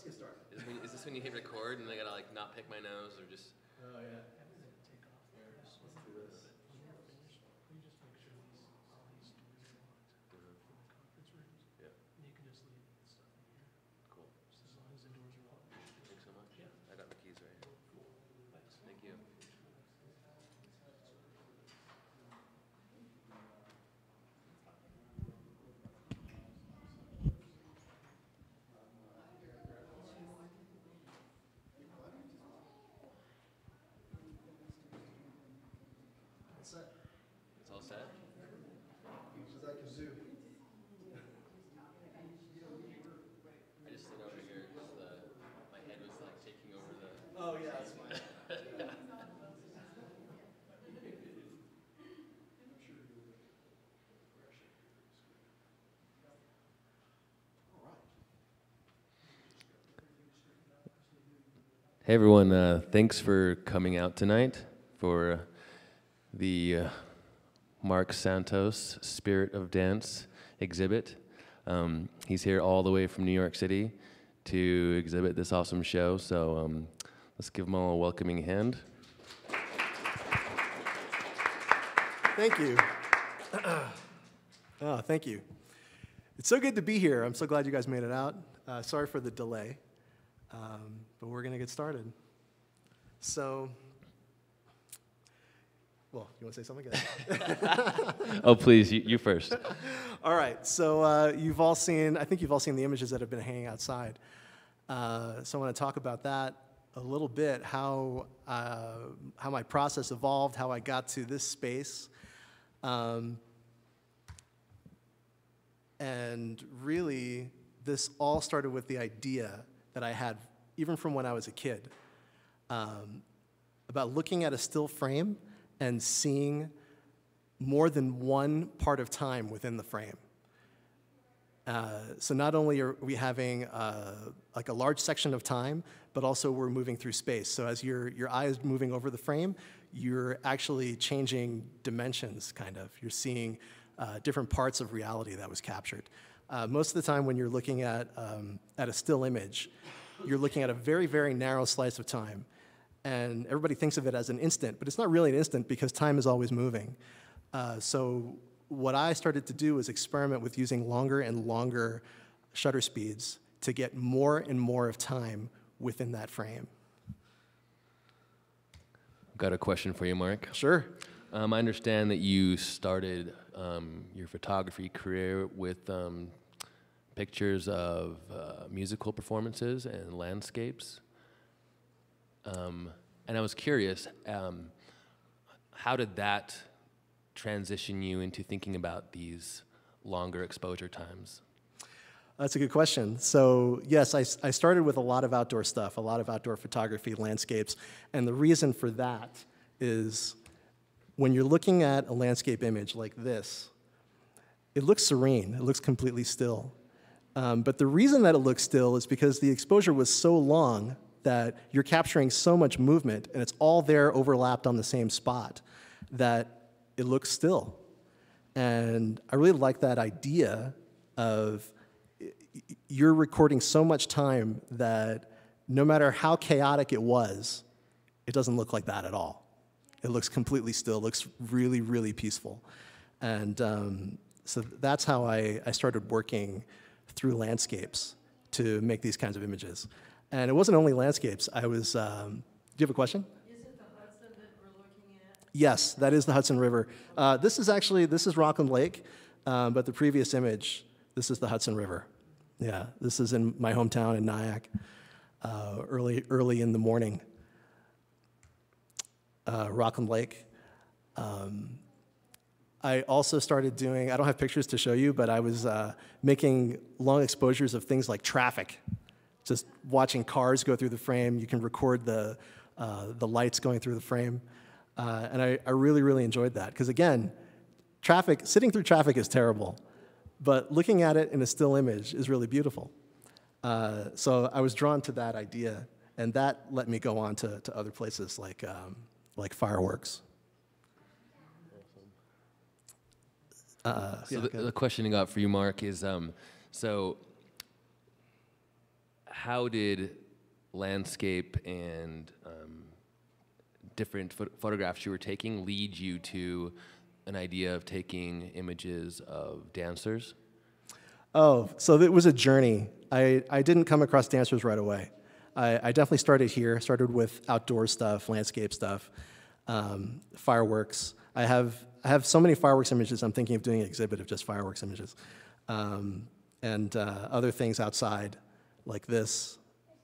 let's get started. Is this when you hit record and I gotta like not pick my nose or just? Oh yeah. Let's do this. Yeah. Cool. Thanks so much. Yeah. I got the keys right here. Thank you. It's all set? As I can do. I just stood over here because my head was like taking over the... Oh yeah, that's fine. Hey everyone, thanks for coming out tonight for the Marc Santos Spirit of Dance exhibit. He's here all the way from New York City to exhibit this awesome show, so let's give him all a welcoming hand. Thank you. Oh, thank you. It's so good to be here. I'm so glad you guys made it out. Sorry for the delay, but we're going to get started. So, well, you want to say something? Oh, please, you first. All right, so you've all seen, I think you've all seen the images that have been hanging outside. So I want to talk about that a little bit, how my process evolved, how I got to this space. And really, this all started with the idea that I had, even from when I was a kid, about looking at a still frame and seeing more than one part of time within the frame. So not only are we having like a large section of time, but also we're moving through space. So as your eye is moving over the frame, you're actually changing dimensions, kind of. You're seeing different parts of reality that was captured. Most of the time when you're looking at a still image, you're looking at a very, very narrow slice of time. And everybody thinks of it as an instant, but it's not really an instant because time is always moving. So what I started to do was experiment with using longer and longer shutter speeds to get more and more of time within that frame. Got a question for you, Marc. Sure. I understand that you started your photography career with pictures of musical performances and landscapes. And I was curious, how did that transition you into thinking about these longer exposure times? That's a good question. So yes, I started with a lot of outdoor stuff, a lot of outdoor photography, landscapes, and the reason for that is when you're looking at a landscape image like this, it looks serene, it looks completely still. But the reason that it looks still is because the exposure was so long that you're capturing so much movement, and it's all there overlapped on the same spot, that it looks still. And I really like that idea of you're recording so much time that no matter how chaotic it was, it doesn't look like that at all. It looks completely still, it looks really, really peaceful. And so that's how I started working through landscapes to make these kinds of images. And it wasn't only landscapes. I was, do you have a question? Is it the Hudson that we're looking at? Yes, that is the Hudson River. This is Rockland Lake, but the previous image, this is the Hudson River. Yeah, this is in my hometown in Nyack, early in the morning. Rockland Lake. I also started doing, I don't have pictures to show you, but I was making long exposures of things like traffic. Just watching cars go through the frame. You can record the lights going through the frame. And I really, really enjoyed that. Because again, sitting through traffic is terrible. But looking at it in a still image is really beautiful. So I was drawn to that idea. And that let me go on to other places like fireworks. So the question I got for you, Marc, is so how did landscape and different photographs you were taking lead you to an idea of taking images of dancers? Oh, so it was a journey. I didn't come across dancers right away. I definitely started with outdoor stuff, landscape stuff, fireworks. I have so many fireworks images, I'm thinking of doing an exhibit of just fireworks images. And other things outside, like this.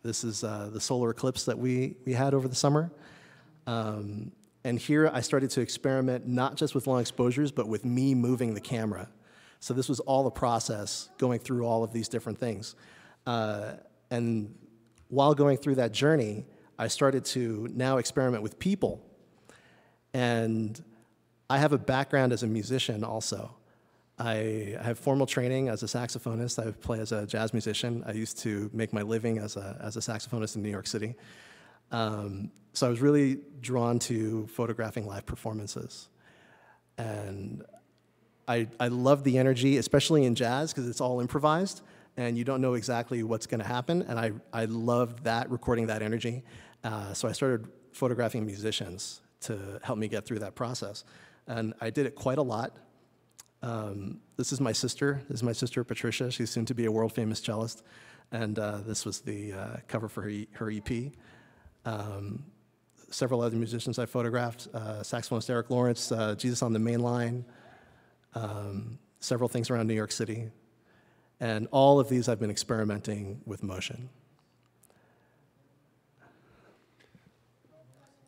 This is the solar eclipse that we had over the summer. And here I started to experiment not just with long exposures, but with me moving the camera. So this was all the process, going through all of these different things. And while going through that journey, I started to now experiment with people. And I have a background as a musician also. I have formal training as a saxophonist. I play as a jazz musician. I used to make my living as a saxophonist in New York City. So I was really drawn to photographing live performances. And I love the energy, especially in jazz, because it's all improvised, and you don't know exactly what's going to happen. And I loved that, recording that energy. So I started photographing musicians to help me get through that process. And I did it quite a lot. This is my sister. This is my sister, Patricia. She's soon to be a world-famous cellist. And this was the cover for her EP. Several other musicians I photographed, saxophonist Eric Lawrence, Jesus on the Main Line, several things around New York City. And all of these I've been experimenting with motion.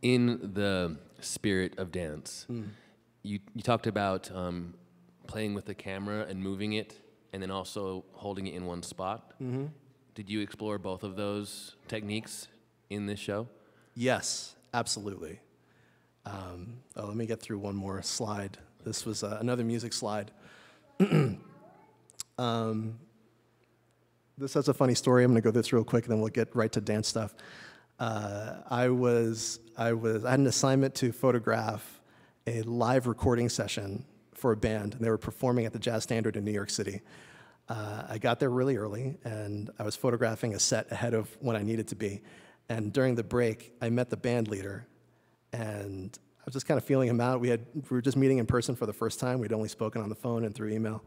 In the spirit of dance, you talked about playing with the camera and moving it, and then also holding it in one spot. Mm-hmm. Did you explore both of those techniques in this show? Yes, absolutely. Let me get through one more slide. This was another music slide. This has a funny story. I'm going to go through this real quick, and then we'll get right to dance stuff. I had an assignment to photograph a live recording session for a band, and they were performing at the Jazz Standard in New York City. I got there really early, and I was photographing a set ahead of when I needed to be. And during the break, I met the band leader, and I was just kind of feeling him out. We were just meeting in person for the first time. We'd only spoken on the phone and through email.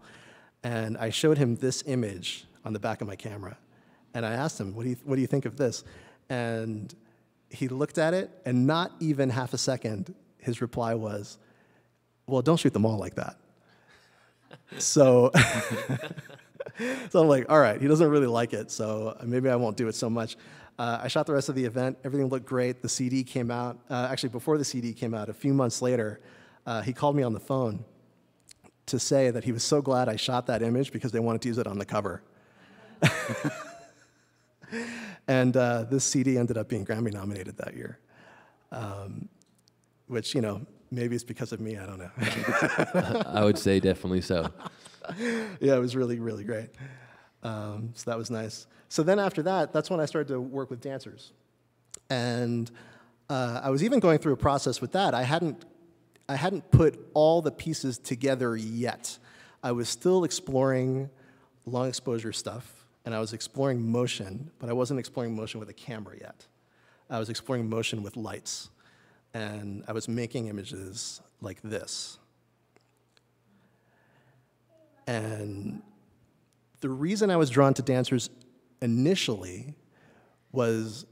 And I showed him this image on the back of my camera. And I asked him, what do you think of this? And he looked at it, and not even half a second, his reply was, well, don't shoot them all like that. So, so I'm like, all right, he doesn't really like it, so maybe I won't do it so much. I shot the rest of the event. Everything looked great. The CD came out. Actually, before the CD came out, a few months later, he called me on the phone to say that he was so glad I shot that image because they wanted to use it on the cover. And this CD ended up being Grammy nominated that year, which, maybe it's because of me. I don't know. I would say definitely so. Yeah, it was really, really great. So that was nice. So then after that, that's when I started to work with dancers. And I was even going through a process with that. I hadn't put all the pieces together yet. I was still exploring long exposure stuff, and I was exploring motion, but I wasn't exploring motion with a camera yet. I was exploring motion with lights, and I was making images like this. And the reason I was drawn to dancers initially was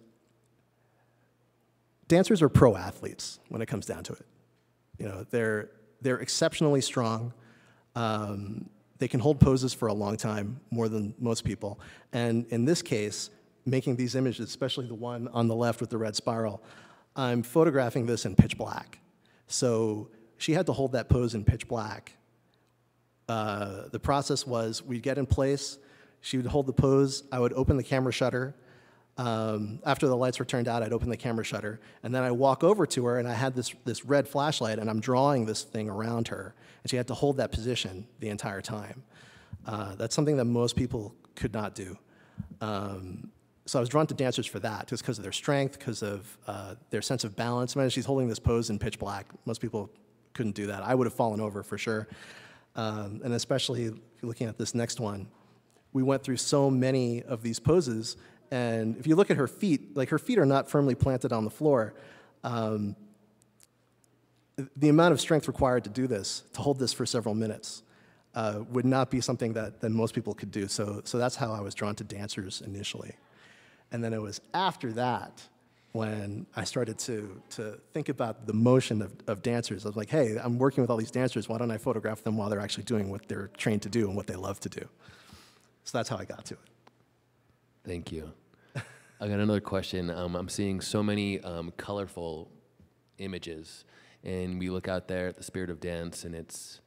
dancers are pro athletes when it comes down to it. They're exceptionally strong. They can hold poses for a long time, more than most people. And in this case, making these images, especially the one on the left with the red spiral, I'm photographing this in pitch black. So she had to hold that pose in pitch black. The process was we'd get in place, she would hold the pose, I would open the camera shutter. After the lights were turned out, I'd open the camera shutter, and then I walk over to her, and I had this red flashlight, and I'm drawing this thing around her, and she had to hold that position the entire time. That's something that most people could not do. So I was drawn to dancers for that, just because of their strength, because of their sense of balance. I mean, she's holding this pose in pitch black. Most people couldn't do that. I would have fallen over for sure. And especially if you're looking at this next one, we went through so many of these poses, And if you look at her feet, like her feet are not firmly planted on the floor. The amount of strength required to do this, to hold this for several minutes, would not be something that most people could do. So that's how I was drawn to dancers initially. And then it was after that when I started to think about the motion of dancers. I was like, hey, I'm working with all these dancers. Why don't I photograph them while they're actually doing what they're trained to do and what they love to do? So that's how I got to it. Thank you. I got another question. I'm seeing so many colorful images, and we look out there at the Spirit of Dance, and it's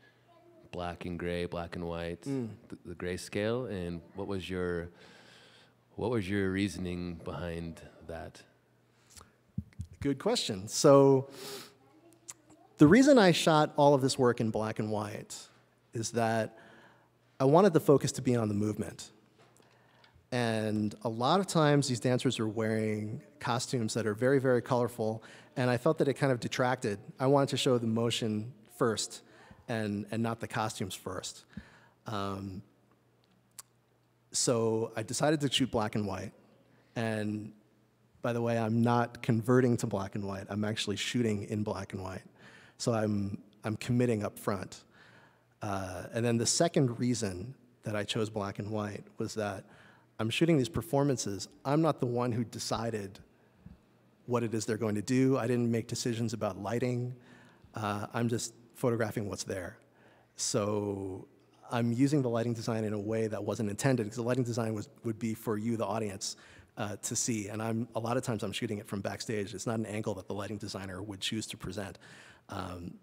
black and gray, black and white, the grayscale. And what was your reasoning behind that? Good question. So the reason I shot all of this work in black and white is that I wanted the focus to be on the movement. And a lot of times these dancers are wearing costumes that are very, very colorful, and I felt that it kind of detracted. I wanted to show the motion first and not the costumes first. So I decided to shoot black and white. And by the way, I'm not converting to black and white. I'm actually shooting in black and white. So I'm committing up front. And then the second reason that I chose black and white was that I'm shooting these performances. I'm not the one who decided what it is they're going to do. I didn't make decisions about lighting. I'm just photographing what's there. So I'm using the lighting design in a way that wasn't intended, because the lighting design would be for you, the audience, to see. And a lot of times I'm shooting it from backstage. It's not an angle that the lighting designer would choose to present.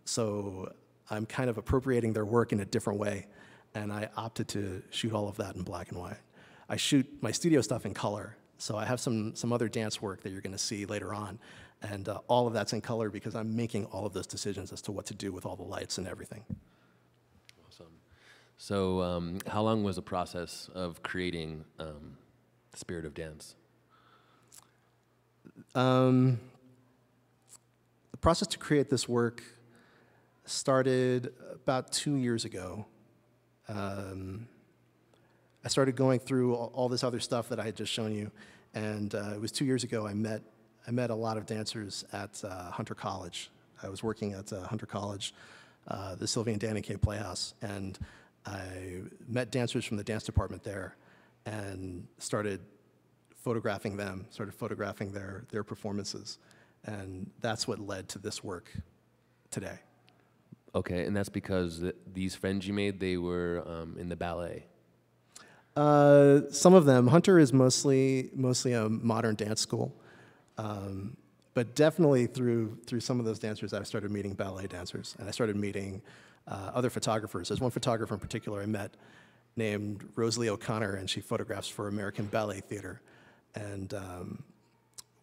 So I'm kind of appropriating their work in a different way, and I opted to shoot all of that in black and white. I shoot my studio stuff in color, so I have some other dance work that you're going to see later on, and all of that's in color because I'm making all of those decisions as to what to do with all the lights and everything. Awesome. So how long was the process of creating the Spirit of Dance? The process to create this work started about 2 years ago. I started going through all this other stuff that I had just shown you, and it was 2 years ago I met a lot of dancers at Hunter College. I was working at Hunter College, the Sylvie and Danny Kaye Playhouse, and I met dancers from the dance department there and started photographing them, started photographing their performances, and that's what led to this work today. Okay, and that's because these friends you made, they were in the ballet. Some of them. Hunter is mostly a modern dance school, but definitely through some of those dancers, I started meeting ballet dancers, and I started meeting other photographers. There's one photographer in particular I met named Rosalie O'Connor, and she photographs for American Ballet Theater. And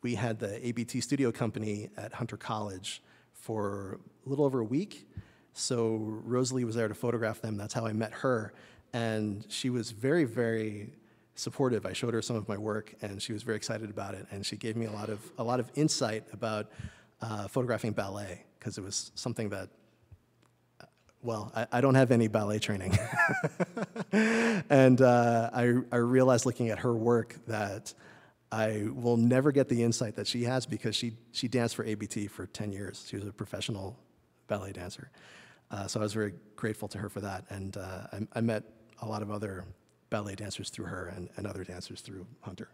we had the ABT studio company at Hunter College for a little over a week. So Rosalie was there to photograph them. That's how I met her. And she was very, very supportive. I showed her some of my work, and she was very excited about it. And she gave me a lot of insight about photographing ballet, because it was something that, well, I don't have any ballet training. And I realized looking at her work that I will never get the insight that she has, because she danced for ABT for 10 years. She was a professional ballet dancer. So I was very grateful to her for that. And I met a lot of other ballet dancers through her and other dancers through Hunter.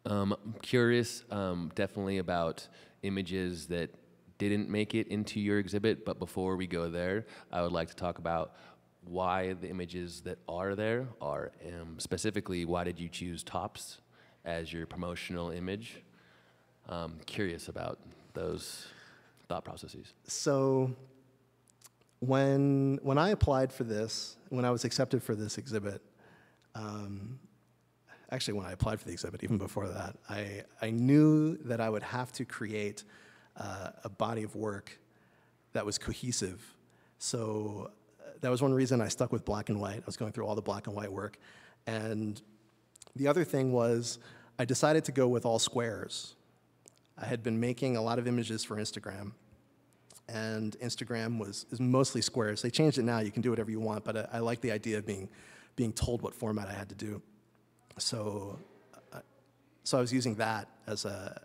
I'm curious definitely about images that didn't make it into your exhibit, but before we go there, I would like to talk about why the images that are there are, specifically, why did you choose tops as your promotional image? Curious about those thought processes. So when I applied for this, when I was accepted for this exhibit, actually when I applied for the exhibit, even before that, I knew that I would have to create a body of work that was cohesive. So that was one reason I stuck with black and white. I was going through all the black and white work. And the other thing was I decided to go with all squares. I had been making a lot of images for Instagram, and Instagram is mostly squares. They changed it now. You can do whatever you want, but I like the idea of being told what format I had to do. So So I was using that as a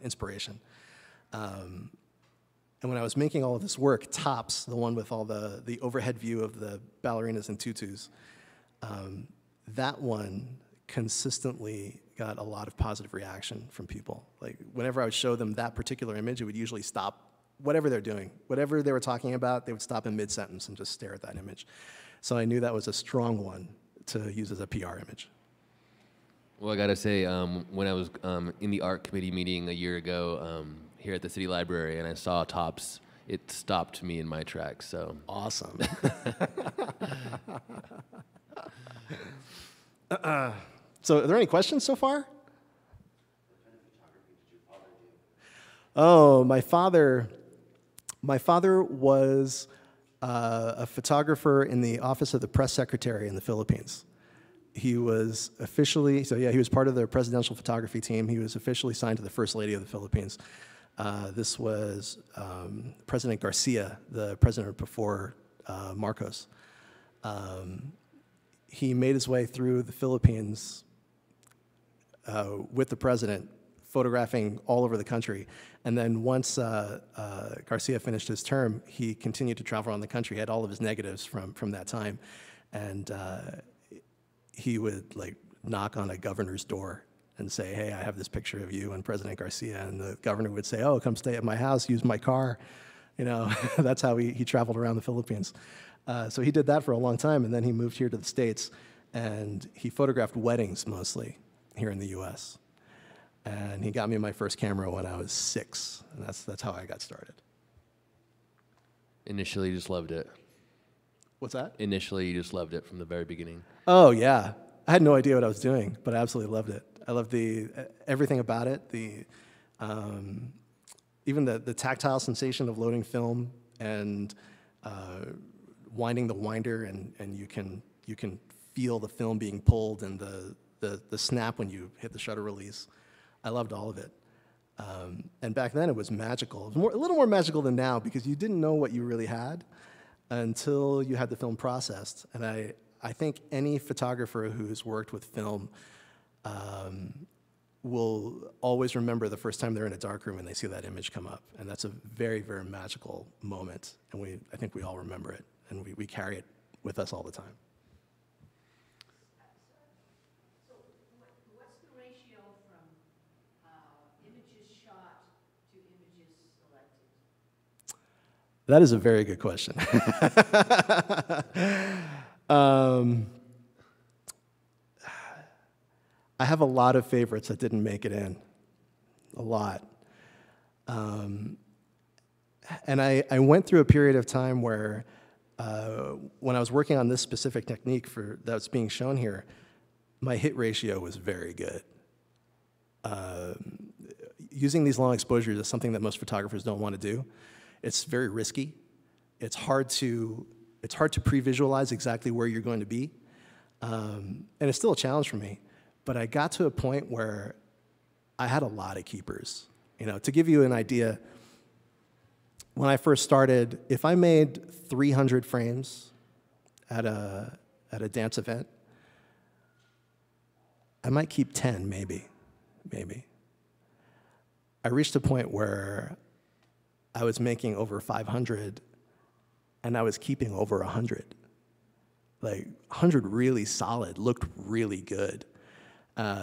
inspiration. And when I was making all of this work, Tops, the one with all the overhead view of the ballerinas and tutus, that one consistently got a lot of positive reaction from people. Like, whenever I would show them that particular image, it would usually stop whatever they're doing. Whatever they were talking about, they would stop in mid-sentence and just stare at that image. So I knew that was a strong one to use as a PR image. Well, I gotta say, when I was in the art committee meeting a year ago here at the city library, and I saw Tops, it stopped me in my tracks. So awesome. So, are there any questions so far? Oh, my father was a photographer in the office of the press secretary in the Philippines. He was officially, he was part of the presidential photography team. He was officially signed to the First Lady of the Philippines. This was President Garcia, the president before Marcos. He made his way through the Philippines with the president, photographing all over the country. And then once Garcia finished his term, he continued to travel around the country. He had all of his negatives from that time. And he would like knock on a governor's door and say, hey, I have this picture of you and President Garcia. And the governor would say, oh, come stay at my house, use my car. You know, that's how he traveled around the Philippines. So he did that for a long time, and then he moved here to the States, and he photographed weddings mostly here in the US. And he got me my first camera when I was 6, and that's how I got started. initially, you just loved it. What's that? Initially, you just loved it from the very beginning. Oh, yeah. I had no idea what I was doing, but I absolutely loved it. I loved everything about it, even the tactile sensation of loading film and winding the winder, and you can feel the film being pulled and the snap when you hit the shutter release. I loved all of it. And back then it was magical. It was a little more magical than now because you didn't know what you really had until you had the film processed. And I think any photographer who's worked with film will always remember the first time they're in a darkroom and they see that image come up. And that's a very, very magical moment. And I think we all remember it, and we carry it with us all the time. So what's the ratio from images shot to images selected? That is a very good question. I have a lot of favorites that didn't make it in, a lot. And I went through a period of time where when I was working on this specific technique that's being shown here, my hit ratio was very good. Using these long exposures is something that most photographers don't want to do. It's very risky. It's hard to pre-visualize exactly where you're going to be. And it's still a challenge for me. But I got to a point where I had a lot of keepers. You know, to give you an idea, when I first started, if I made 300 frames at a dance event, I might keep 10, maybe. I reached a point where I was making over 500, and I was keeping over 100. Like, 100 really solid, looked really good.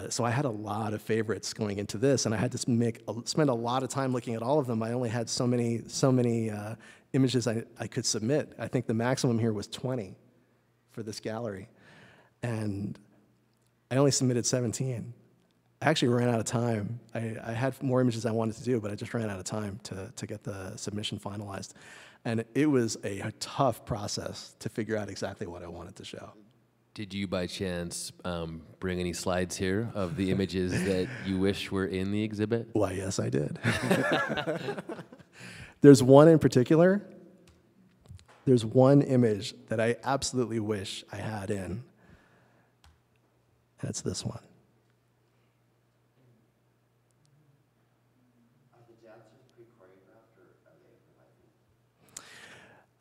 So I had a lot of favorites going into this, and I had to spend a lot of time looking at all of them. I only had so many images I could submit. I think the maximum here was 20 for this gallery, and I only submitted 17. I actually ran out of time. I had more images I wanted to do, but I just ran out of time to get the submission finalized. And it was a tough process to figure out exactly what I wanted to show. Did you, by chance, bring any slides here of the images that you wish were in the exhibit? Why, yes, I did. There's one in particular. There's one image that I absolutely wish I had in, and it's this one. Are the dancers pre-choreographed, or are they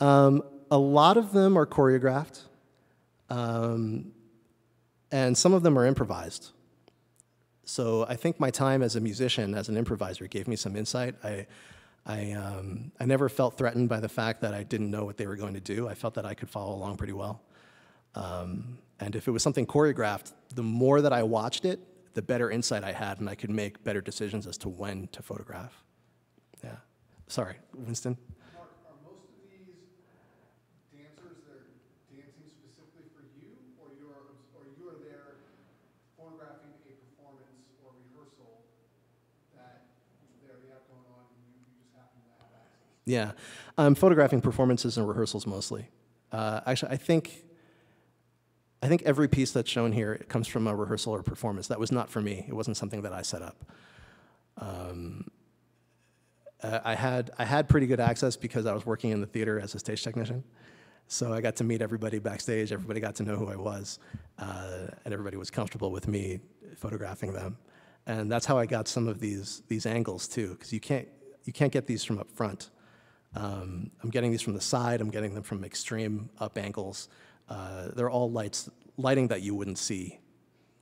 improvised? A lot of them are choreographed. And some of them are improvised. So I think my time as a musician, as an improviser, gave me some insight. I never felt threatened by the fact that I didn't know what they were going to do. I felt that I could follow along pretty well. And if it was something choreographed, the more that I watched it, the better insight I had, and I could make better decisions as to when to photograph. Yeah. Sorry, Winston? Marc, are most of these dancers that are dancing specifically for you, or you are there photographing a performance or rehearsal that they have going on and you just happen to have access? Yeah, I'm photographing performances and rehearsals mostly. Actually, I think every piece that's shown here comes from a rehearsal or performance. That was not for me. It wasn't something that I set up. I had pretty good access because I was working in the theater as a stage technician. So I got to meet everybody backstage. Everybody got to know who I was, and everybody was comfortable with me photographing them. And that's how I got some of these angles too, because you can't get these from up front. I'm getting these from the side. I'm getting them from extreme up angles. They're all lighting that you wouldn't see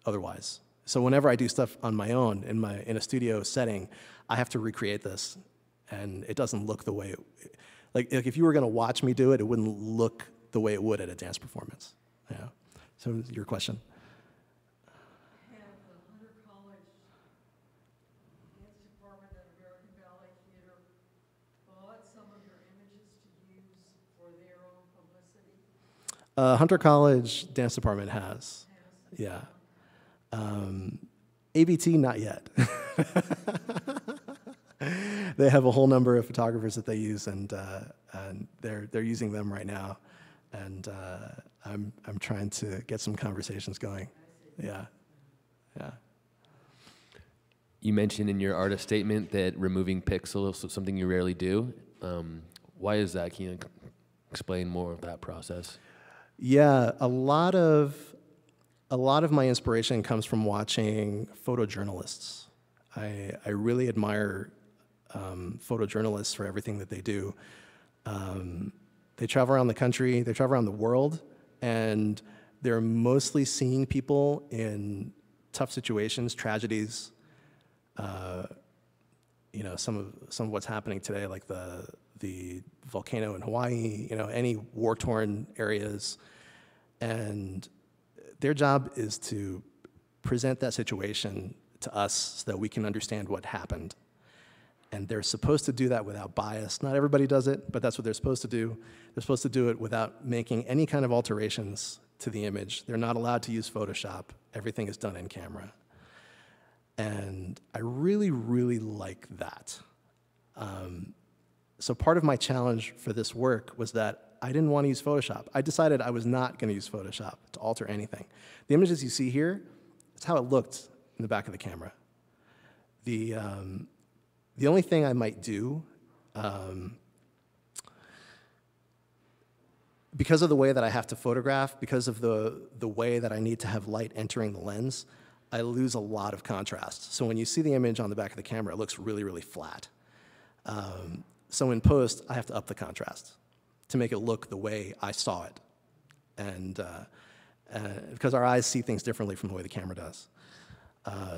otherwise. So whenever I do stuff on my own in a studio setting, I have to recreate this, and it doesn't look the way like if you were going to watch me do it, it wouldn't look the way it would at a dance performance. Yeah. So your question. Have the Hunter College Dance Department at American Ballet Theater bought some of your images to use for their own publicity? Hunter College Dance Department has. Yeah. ABT, not yet. They have a whole number of photographers that they use, and they're using them right now. And I'm trying to get some conversations going. Yeah. Yeah. You mentioned in your artist statement that removing pixels is something you rarely do. Why is that? Can you explain more of that process? Yeah, a lot of my inspiration comes from watching photojournalists. I really admire photojournalists for everything that they do. They travel around the country, they travel around the world, and they're mostly seeing people in tough situations, tragedies. You know, some of what's happening today, like the volcano in Hawaii, you know, any war-torn areas. And their job is to present that situation to us so that we can understand what happened. And they're supposed to do that without bias. Not everybody does it, but that's what they're supposed to do. They're supposed to do it without making any kind of alterations to the image. They're not allowed to use Photoshop. Everything is done in camera. And I really, really like that. So part of my challenge for this work was that I didn't want to use Photoshop. I decided I was not going to use Photoshop to alter anything. The images you see here, it's how it looked in the back of the camera. The only thing I might do, because of the way that I have to photograph, because of the way that I need to have light entering the lens, I lose a lot of contrast. So when you see the image on the back of the camera, it looks really, really flat. So in post, I have to up the contrast to make it look the way I saw it. And because our eyes see things differently from the way the camera does.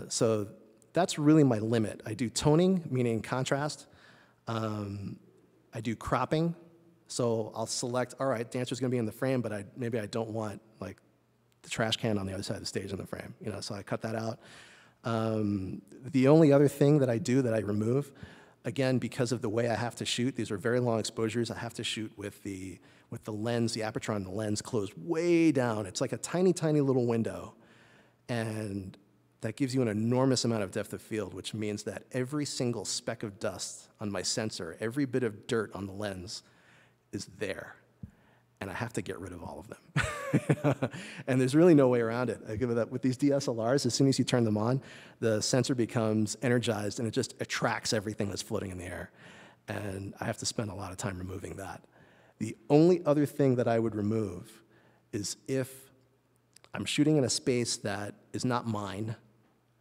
So that's really my limit. I do toning, meaning contrast. I do cropping. So I'll select, all right, dancer's gonna be in the frame, but maybe I don't want like the trash can on the other side of the stage in the frame, you know, so I cut that out. The only other thing that I do that I remove, again, because of the way I have to shoot, these are very long exposures, I have to shoot with the lens, the aperture on the lens closed way down. It's like a tiny, tiny little window. And that gives you an enormous amount of depth of field, which means that every single speck of dust on my sensor, every bit of dirt on the lens is there. And I have to get rid of all of them. And there's really no way around it. I give it up with these DSLRs, as soon as you turn them on, the sensor becomes energized and it just attracts everything that's floating in the air. And I have to spend a lot of time removing that. The only other thing that I would remove is if I'm shooting in a space that is not mine,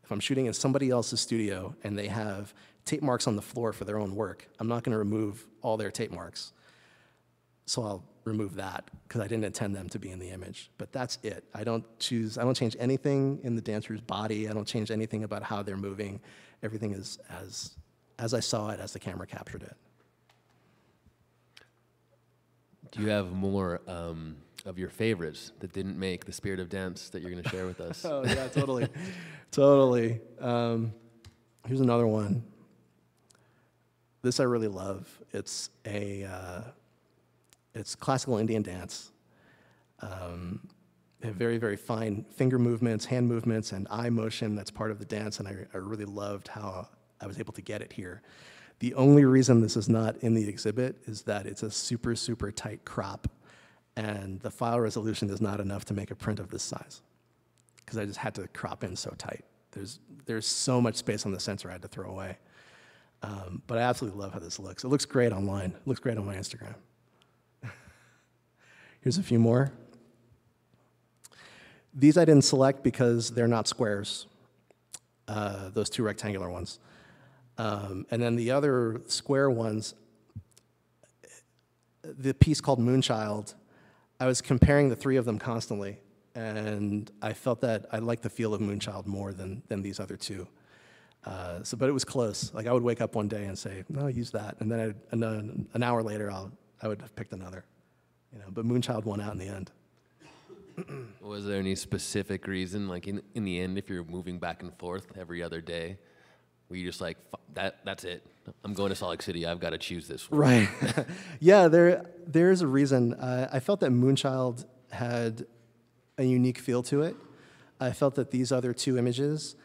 if I'm shooting in somebody else's studio and they have tape marks on the floor for their own work, I'm not gonna remove all their tape marks. So remove that because I didn't intend them to be in the image. But that's it. I don't change anything in the dancer's body. I don't change anything about how they're moving. Everything is as I saw it, as the camera captured it. Do you have more of your favorites that didn't make the Spirit of Dance that you're going to share with us? Oh, yeah, totally. Totally. Here's another one. This I really love. It's classical Indian dance. They have very, very fine finger movements, hand movements, and eye motion that's part of the dance, and I really loved how I was able to get it here. The only reason this is not in the exhibit is that it's a super, super tight crop, and the file resolution is not enough to make a print of this size, because I just had to crop in so tight. There's so much space on the sensor I had to throw away. But I absolutely love how this looks. It looks great online. It looks great on my Instagram. Here's a few more. These I didn't select because they're not squares, those two rectangular ones. And then the other square ones, the piece called Moonchild, I was comparing the three of them constantly, and I felt that I liked the feel of Moonchild more than these other two. But it was close. Like I would wake up one day and say, no, use that, and then an hour later I would have picked another. But Moonchild won out in the end. Was there any specific reason, like in the end, if you're moving back and forth every other day, were you just like, that's it, I'm going to Salt Lake City, I've got to choose this one? Right. Yeah, there's a reason. I felt that Moonchild had a unique feel to it. I felt that these other two images,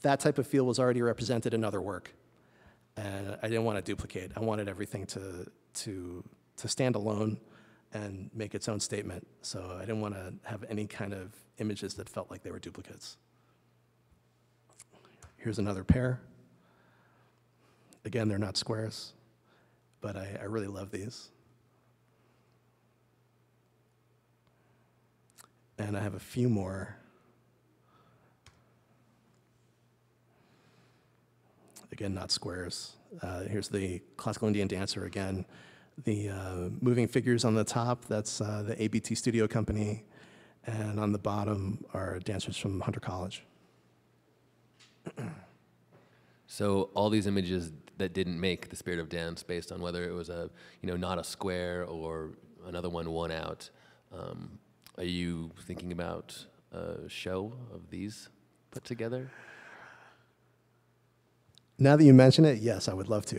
that type of feel was already represented in other work. And I didn't want to duplicate. I wanted everything to stand alone and make its own statement. So I didn't want to have any kind of images that felt like they were duplicates. Here's another pair. Again, they're not squares, but I really love these. And I have a few more. Again, not squares. Here's the classical Indian dancer again. The moving figures on the top, that's the ABT Studio Company. And on the bottom are dancers from Hunter College. So all these images that didn't make the Spirit of Dance, based on whether it was not a square or another one won out, are you thinking about a show of these put together? Now that you mention it, yes, I would love to.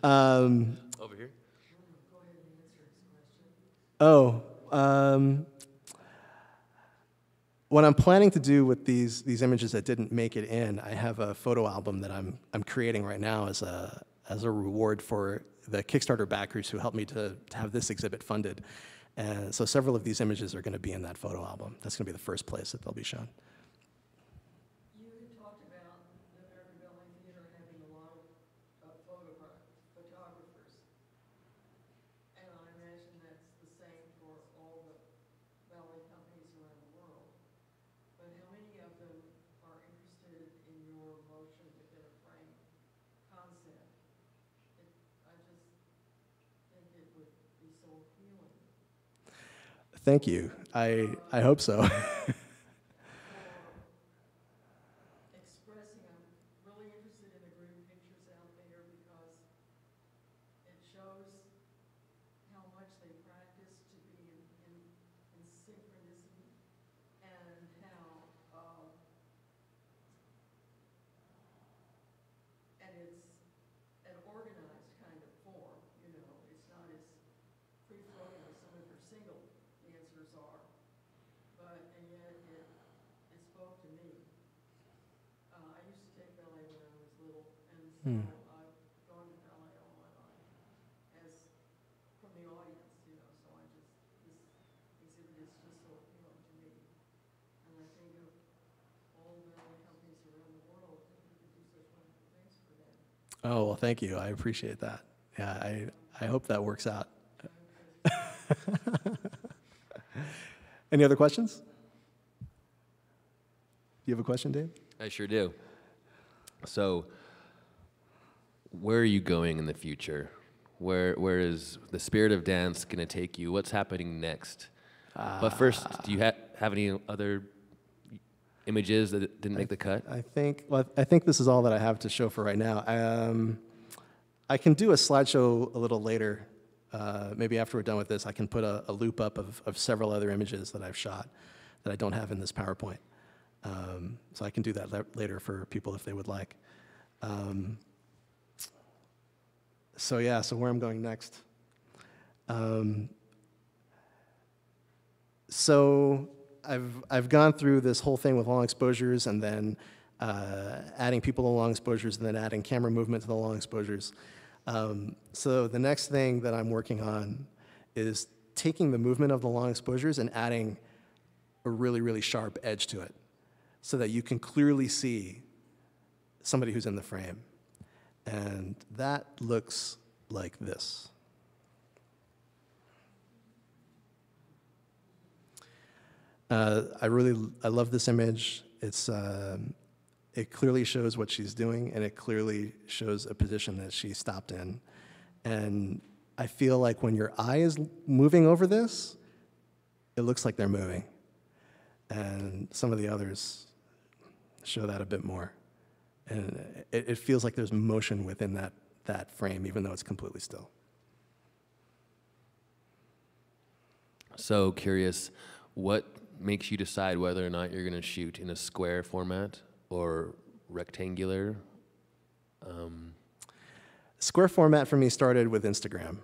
Over here? What I'm planning to do with these images that didn't make it in, I have a photo album that I'm creating right now as a reward for the Kickstarter backers who helped me to have this exhibit funded. And so several of these images are going to be in that photo album. That's going to be the first place that they'll be shown. You had talked about the American Ballet Theater having a lot of photographers, and I imagine that's the same for all the ballet companies around the world. But how many of them are interested in your motion within a frame concept? I just think it would be so appealing. Thank you. I hope so. Expressing, I'm really interested in the group pictures out there because it shows how much they practice to be in synchronicity and how, and it's an organized kind of form, it's not as free-flowing as some of your single dancers are, and yet it spoke to me. I used to take ballet when I was little, and so I've gone to ballet all my life as from the audience, so this exhibit is just so appealing to me. And I think of all the ballet companies around the world that we could do such wonderful things for them. Oh, well, thank you. I appreciate that. Yeah, I hope that works out. Any other questions? Do you have a question, Dave? I sure do. So, where are you going in the future? Where is the spirit of dance going to take you? What's happening next? But first, do you have any other images that didn't make the cut? I think this is all that I have to show for right now. I can do a slideshow a little later. Maybe after we're done with this, I can put a loop up of several other images that I've shot that I don't have in this PowerPoint. So I can do that later for people if they would like. So where I'm going next. So I've gone through this whole thing with long exposures and then adding people to long exposures and then adding camera movement to the long exposures. So the next thing that I'm working on is taking the movement of the long exposures and adding a really, really sharp edge to it so that you can clearly see somebody who's in the frame. And that looks like this. I love this image. It clearly shows what she's doing, and it clearly shows a position that she stopped in. And I feel like when your eye is moving over this, it looks like they're moving. And some of the others show that a bit more. And it feels like there's motion within that frame, even though it's completely still. So curious, what makes you decide whether or not you're going to shoot in a square format or rectangular? Square format for me started with Instagram.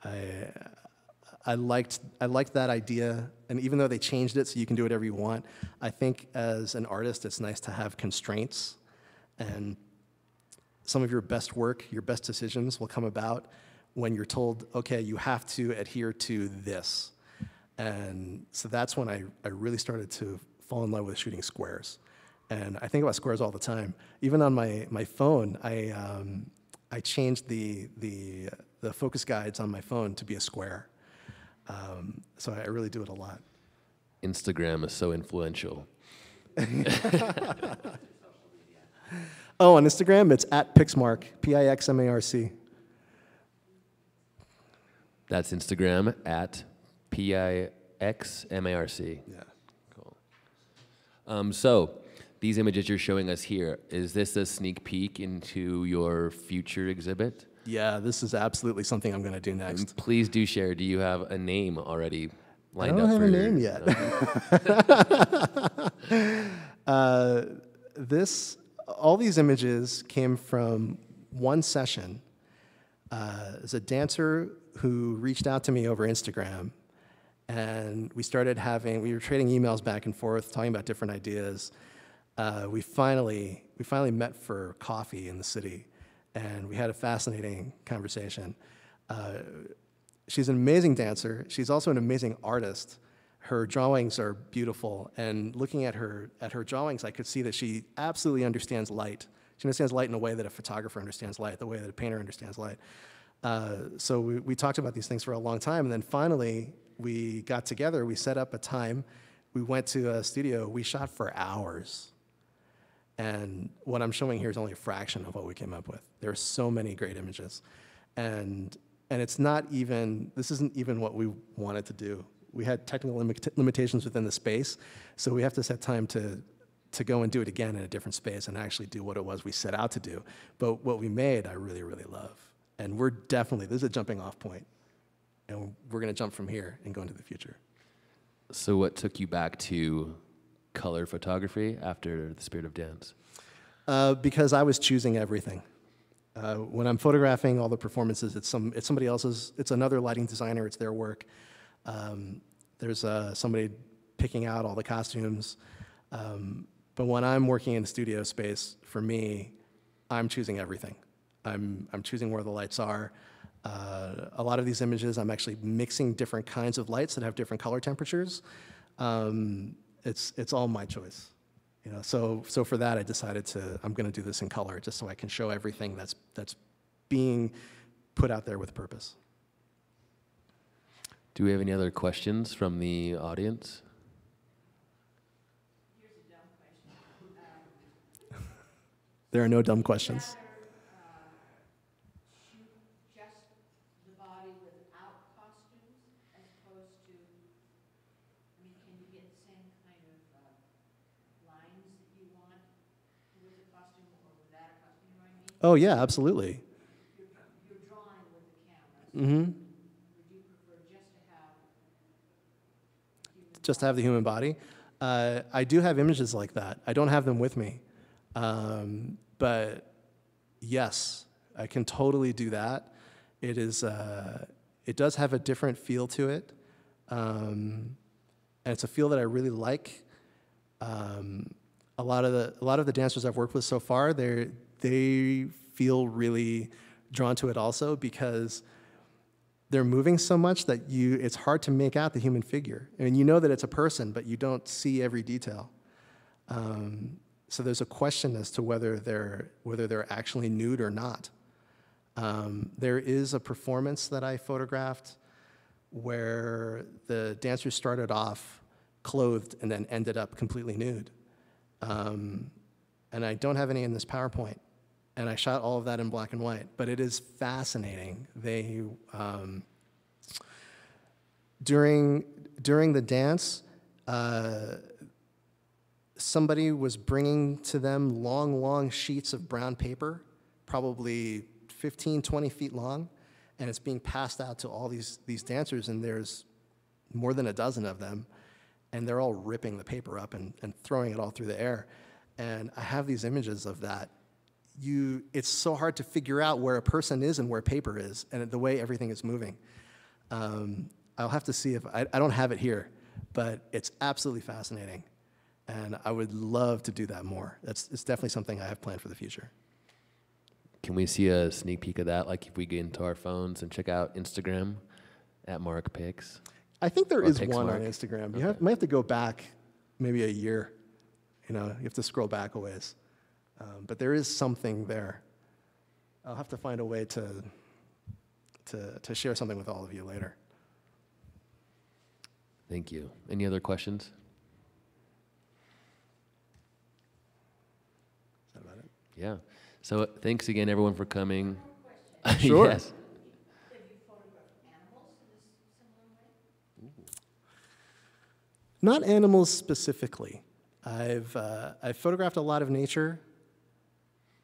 I liked that idea, and even though they changed it so you can do whatever you want, I think as an artist it's nice to have constraints, and some of your best work, your best decisions will come about when you're told, okay, you have to adhere to this. And so that's when I really started to fall in love with shooting squares. And I think about squares all the time. Even on my phone, I changed the focus guides on my phone to be a square. So I really do it a lot. Instagram is so influential. Oh, on Instagram, it's @Pixmarc, Pixmarc. That's Instagram @Pixmarc. Yeah. Cool. So these images you're showing us here, is this a sneak peek into your future exhibit? Yeah, this is absolutely something I'm going to do next. And please do share. Do you have a name already lined up? I don't have a name yet. All these images came from one session. There's a dancer who reached out to me over Instagram, and we were trading emails back and forth, talking about different ideas. We finally met for coffee in the city, and we had a fascinating conversation. She's an amazing dancer. She's also an amazing artist. Her drawings are beautiful, and looking at her drawings, I could see that she absolutely understands light. She understands light in a way that a photographer understands light, the way that a painter understands light. So we talked about these things for a long time, and then finally we got together, we set up a time, we went to a studio, we shot for hours. And what I'm showing here is only a fraction of what we came up with. There are so many great images. And this isn't even what we wanted to do. We had technical limitations within the space, so we have to set time to go and do it again in a different space and actually do what it was we set out to do. But what we made, I really, really love. And this is a jumping off point. And we're gonna jump from here and go into the future. So what took you back to color photography after the Spirit of Dance? Because I was choosing everything. When I'm photographing all the performances, it's somebody else's, it's another lighting designer, it's their work. There's somebody picking out all the costumes. But when I'm working in studio space, for me, I'm choosing everything. I'm choosing where the lights are. A lot of these images, I'm actually mixing different kinds of lights that have different color temperatures. It's all my choice. You know, so for that, I decided I'm going to do this in color, just so I can show everything that's being put out there with purpose. Do we have any other questions from the audience? Here's a dumb question. There are no dumb questions. Shoot just the Oh, yeah, absolutely. You're drawing with the camera. Mm-hmm. Would you prefer Just to have the human body? I do have images like that. I don't have them with me. But yes, I can totally do that. It is, it does have a different feel to it. And it's a feel that I really like. A lot of the dancers I've worked with so far, they feel really drawn to it also because they're moving so much that it's hard to make out the human figure. I mean, you know that it's a person, but you don't see every detail. So there's a question as to whether they're actually nude or not. There is a performance that I photographed where the dancers started off clothed and then ended up completely nude. And I don't have any in this PowerPoint. And I shot all of that in black and white, but it is fascinating. They, during the dance, somebody was bringing to them long sheets of brown paper, probably 15, 20 feet long, and it's being passed out to all these dancers, and there's more than a dozen of them, and they're all ripping the paper up and throwing it all through the air. And I have these images of that. It's so hard to figure out where a person is and where paper is, and the way everything is moving. I'll have to see if, I don't have it here, but it's absolutely fascinating. And I would love to do that more. It's definitely something I have planned for the future. Can we see a sneak peek of that? Like if we get into our phones and check out Instagram at Marc Pics? I think there is one Marc. on Instagram. Okay. You might have to go back maybe a year. You have to scroll back a ways. But there is something there. I'll have to find a way to share something with all of you later. Thank you. Any other questions? Is that about it? Yeah. So thanks again, everyone, for coming. Sure. Yes. Have you photographed animals in a similar way? Not animals specifically. I've photographed a lot of nature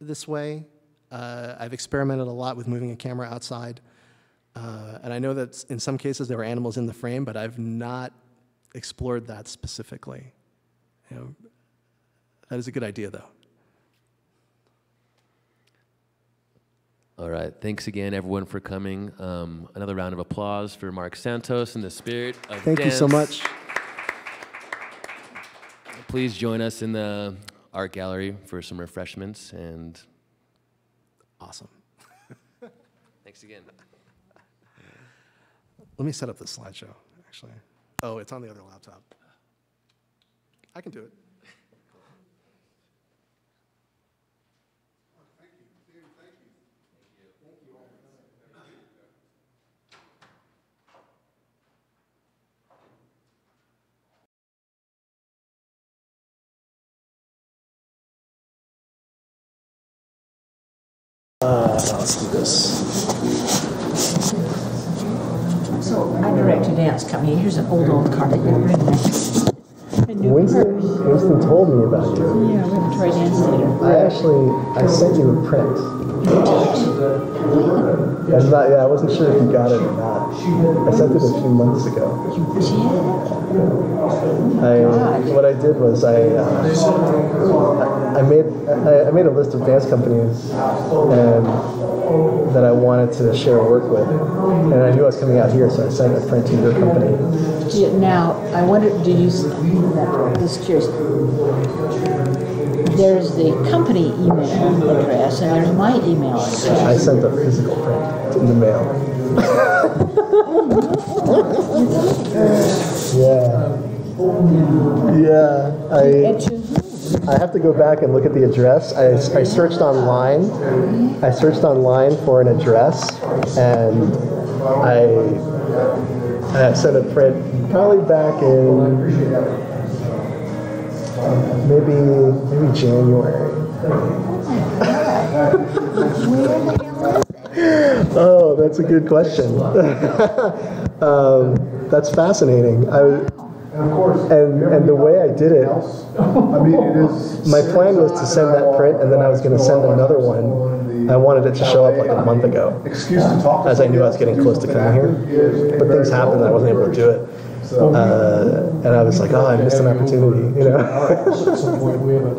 this way. I've experimented a lot with moving a camera outside. And I know that in some cases there were animals in the frame, but I've not explored that specifically. That is a good idea, though. All right. Thanks again, everyone, for coming. Another round of applause for Marc Santos in the spirit of Thank you so dance. much. Please join us in the art gallery for some refreshments. And Awesome. thanks again. Let me set up this slideshow, actually. Oh, it's on the other laptop. I can do it. Let's do this. So I direct a dance company. Here's an old car that you're bringing back. A new Winston told me about you. Yeah, we're gonna try dance later. I sent you a print. I wasn't sure if you got it or not. I sent it a few months ago. What I did was I made a list of dance companies that I wanted to share work with, and I knew I was coming out here, so I sent a print to your company. Now, I wonder, just curious, there's the company email address and there's my email address. I sent a physical print in the mail. I have to go back and look at the address. I searched online. I searched online for an address, and I sent a print probably back in maybe January. Oh, that's a good question. That's fascinating. And of course, And the way I did it, I mean, it is. my plan was to send that print, and then I was going to send another one. I wanted it to show up like a month ago, Excuse to talk. as I knew I was getting close to coming here. But things happened, and I wasn't able to do it. And I was like, oh, I missed an opportunity, you know. At some point, we have a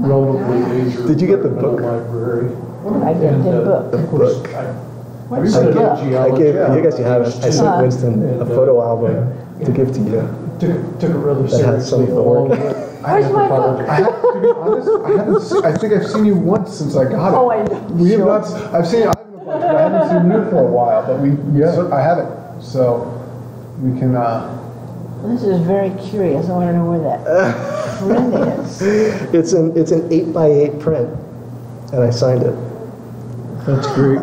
relatively major. Did you get the book? Library. I did the book. The book. What's the book? I gave, you guys, you have it. I sent Winston a photo album to give to you. Took it rather That has some seriously of the along work. with. Where's my book? I have to be honest, I think I've seen you once since I got it. Oh, I know. We have not, I've seen Ivan a bunch, but I haven't seen you for a while, but I have it, so we can, This is very curious. I want to know where that print is. It's an 8x8 print, and I signed it. That's great.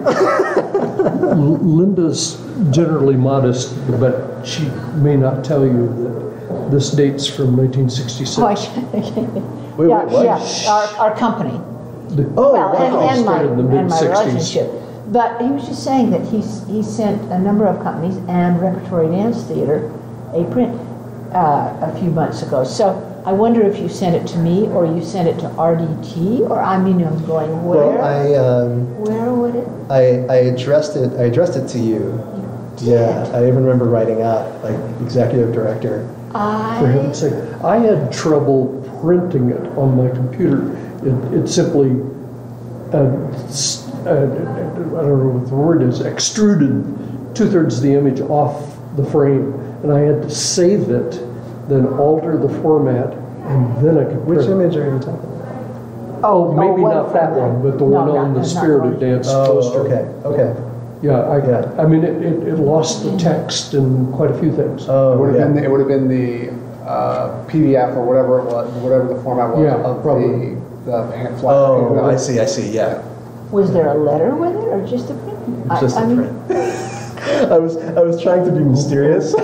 Linda's generally modest, but she may not tell you that this dates from 1966. Oh, Wait, yeah, what? yeah, our company. Oh, Well, wow. and my Started in the mid-60s. relationship. But he was just saying that he sent a number of companies and Repertory Dance Theater a print a few months ago. So I wonder if you sent it to me or you sent it to RDT, or I mean, I'm going where? Well, Where would it? I addressed it to you. Yeah, I even remember writing out like executive director. For heaven's sake, I had trouble printing it on my computer. It simply, I don't know what the word is, extruded 2/3 of the image off the frame, and I had to save it, then alter the format, and then I could print Which it. image are you talking about? Oh, maybe one not from that one, but the one on the Spirited Dance poster. Okay. Yeah, I mean, it lost the text and quite a few things. Oh, yeah. it would have been the PDF or whatever it was, whatever the format was Yeah, of probably. the hand flyer. Oh, I see, yeah. Was there a letter with it or just a print? Just I a mean, print. I was trying to be mysterious. I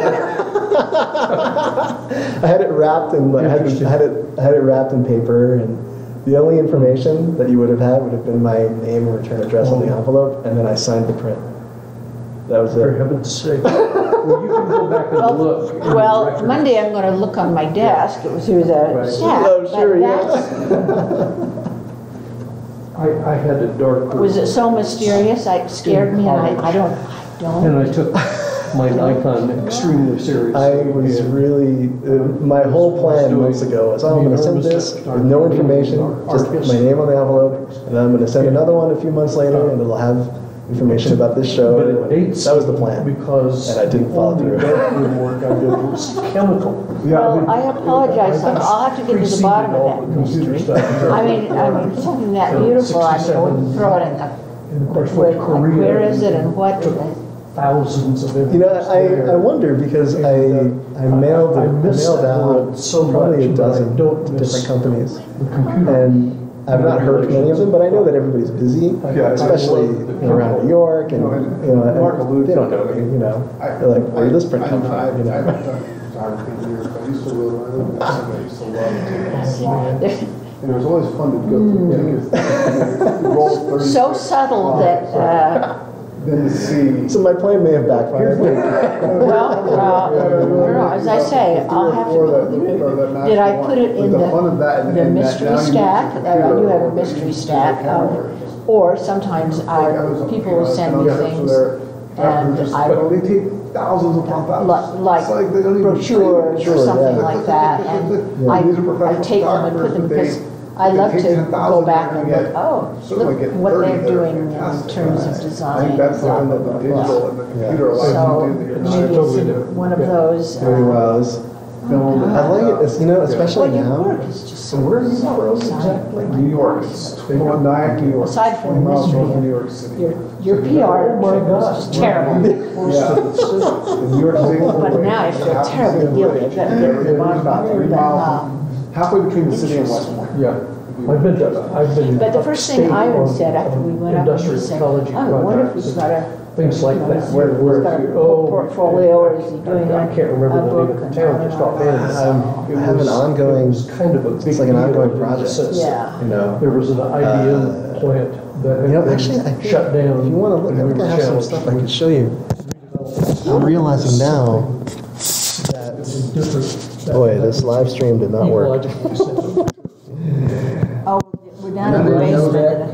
had it wrapped in I had it wrapped in paper, and the only information that you would have had would have been my name and return address on the envelope, and then I signed the print. That was For it. heaven's sake. Well, you can go back and look. in the Well, records. Monday I'm going to look on my desk. It was a stack. Oh, sure, but yeah. that's- I had a dark. Was it so mysterious? It scared me, and I don't. And I took my Nikon extremely seriously. I was really, my whole plan months ago was, oh, I'm going to send this with no information, just my name on the envelope, and then I'm going to send another one a few months later, and it'll have information about this show. But it dates. That was the plan. Because And I didn't follow the through. darkroom work I did was chemical. Well, I apologize. I'll have to get to the bottom of that mystery. I mean, something that beautiful. I mean, I wouldn't throw it in the. And of course, Where, what Korea where is it and what? thousands of images. You know, I wonder because I mailed I miss that out world so probably much, a but I dozen don't miss different companies, the computer. and I've not heard from any of them, but I know that everybody's busy, Yeah, especially around New York, and Marc alluded they don't to know it. me, you know. They're like, where did this print come from? You know. I've done photography years, but I used to really, I lived in Mexico, I used to love to take. And it was always fun to go through. Roll 30. So subtle that. Then to see. So my plan may have backfired. Well, as I say, I'll have to go through. Did I put it in the mystery stack? I do have a mystery stack, or sometimes people will send me things, and I will, They take thousands upon thousands. like It's they don't even brochures or Sure, something yeah. like that, and I take them and put them because I love to go back and look, oh, look what they're doing in terms of I design. think that's blah, something blah, that the blah, blah. digital and the computer allows So you to do. maybe it's one of those. Very well. I like it, it's, you know, especially Well, your now. work is just so, Where are you so from exciting. Like New York, it's Nyack, New York. Aside from 20 miles mystery, north of New York City. Your PR work was just terrible. Yeah. In New York City. But now I feel terribly guilty. I've got to get to the bottom About of 3 it. miles, halfway between the city and West Point. Yeah. I've been. But the first thing upstate Ivan on said after we went up, he industrial said, ecology I wonder if projects he's got a, Things like that. he's got a portfolio, or is he doing I can't remember a the name book? of the and town on just and on. offhand. I have an ongoing, It was kind of a big it's like an deal ongoing in the project. sense that Yeah. you know. There was an IBM plant that You know, had actually, I been think shut down. if you want to look, I and we think I were have some challenged stuff I with can show you. I'm realizing now that different Boy, this live stream did not work. Oh, we're down in the basement.